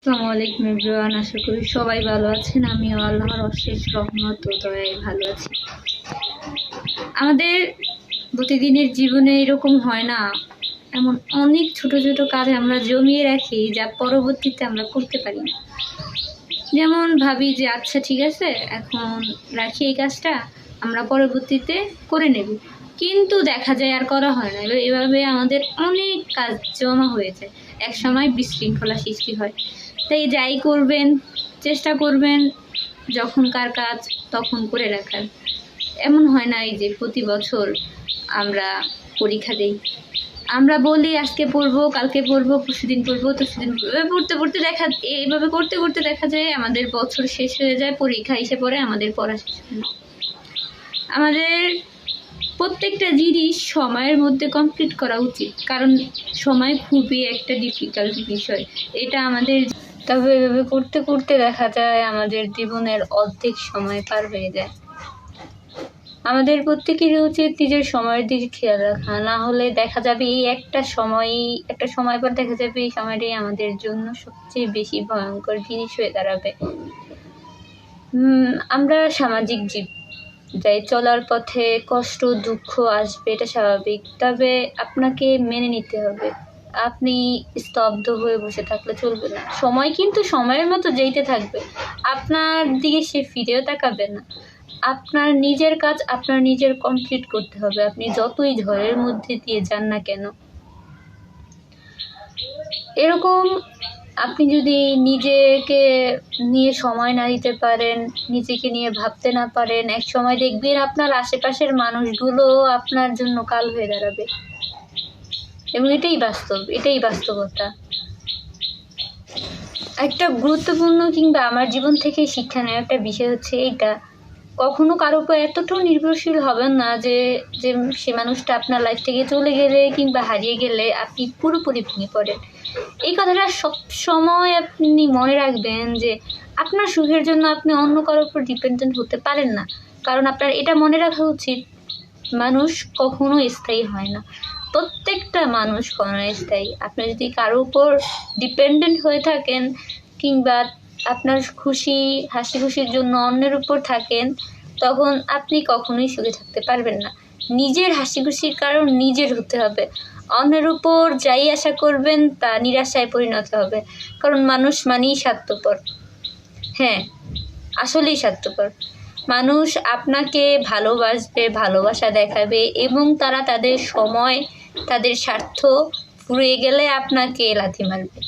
আসসালামু আলাইকুম এভরিওয়ান, আশা করি সবাই ভালো আছেন। আমিও আল্লাহর অশেষ রহমত ও দয়ায় ভালো আছি। আমাদের প্রতিদিনের জীবনে এরকম হয় না, এমন অনেক ছোট ছোট কাজ আমরা জমিয়ে রাখি যা পরবর্তীতে আমরা করতে পারি না। যেমন ভাবি যে আচ্ছা ঠিক আছে, এখন রাখি এই কাজটা, আমরা পরবর্তীতে করে নেব, কিন্তু দেখা যায় আর করা হয় না। এভাবে আমাদের অনেক কাজ জমা হয়ে যায়, এক সময় বিশৃঙ্খলা সৃষ্টি হয়। তাই যাই করবেন চেষ্টা করবেন যখনকার কাজ তখন করে রাখার। এমন হয় না এই যে প্রতি বছর আমরা পরীক্ষা দিই, আমরা বলি আজকে পড়বো, কালকে পড়বো, পরশুদিন পড়বো, তরশুদিন পড়তে পড়তে এইভাবে করতে করতে দেখা যায় আমাদের বছর শেষ হয়ে যায়, পরীক্ষা এসে পড়ে, আমাদের পড়া শেষ হয় না। আমাদের প্রত্যেকটা জিনিস সময়ের মধ্যে কমপ্লিট করা উচিত, কারণ সময় খুবই একটা ডিফিকাল্ট বিষয়। এটা আমাদের তবে এভাবে করতে করতে দেখা যায় আমাদের জীবনের অর্ধেক সময় পার হয়ে যায়। আমাদের প্রত্যেকেরই উচিত নিজের সময়ের দিকে খেয়াল রাখা, না হলে দেখা যাবে এই একটা সময় পর দেখা যাবে এই সময়টাই আমাদের জন্য সবচেয়ে বেশি ভয়ঙ্কর জিনিস হয়ে দাঁড়াবে। আমরা সামাজিক জীব, যাই চলার পথে কষ্ট দুঃখ আসবে, এটা স্বাভাবিক। তবে আপনাকে মেনে নিতে হবে। আপনি স্তব্ধ হয়ে বসে থাকলে চলবে না। সময় কিন্তু সময়ের মতো যেতে থাকবে, আপনার দিকে সে ফিরেও তাকাবে না। আপনার নিজের কাজ আপনার নিজের কমপ্লিট করতে হবে, আপনি যতই ঝড়ের মধ্যে দিয়ে যান না কেন। এরকম আপনি যদি নিজেকে নিয়ে সময় না দিতে পারেন, নিজেকে নিয়ে ভাবতে না পারেন, এক সময় দেখবেন আপনার আশেপাশের মানুষগুলো আপনার জন্য কাল হয়ে দাঁড়াবে। এবং এটাই বাস্তবতা। একটা গুরুত্বপূর্ণ কিংবা আমার জীবন থেকে শিক্ষা নেওয়ার একটা বিষয় হচ্ছে এইটা, কখনো কারো উপর এতটাও নির্ভরশীল হবেন না যে সে মানুষটা আপনার লাইফ থেকে চলে গেলে কিংবা হারিয়ে গেলে আপনি পুরোপুরি ভেঙে পড়েন। এই কথাটা সব সময় আপনি মনে রাখবেন যে আপনার সুখের জন্য আপনি অন্য কারোর উপর ডিপেন্ডেন্ট হতে পারেন না। কারণ আপনার এটা মনে রাখা উচিত, মানুষ কখনো স্থায়ী হয় না, প্রত্যেকটা মানুষ ক্ষণস্থায়ী। আপনি যদি কারোর উপর ডিপেন্ডেন্ট হয়ে থাকেন কিংবা আপনার হাসি খুশির জন্য অন্যের উপর থাকেন, তখন আপনি কখনোই সুখে থাকতে পারবেন না। নিজের হাসি খুশির কারণ নিজের হতে হবে। অন্যের উপর যাই আশা করবেন তা নিরাশায় পরিণত হবে, কারণ মানুষ মানেই স্বার্থপর। হ্যাঁ, আসলেই স্বার্থপর। মানুষ আপনাকে ভালোবাসবে, ভালোবাসা দেখাবে, এবং তারা তাদের সময়, তাদের স্বার্থ ফুরিয়ে গেলে আপনাকে লাথি মারবে।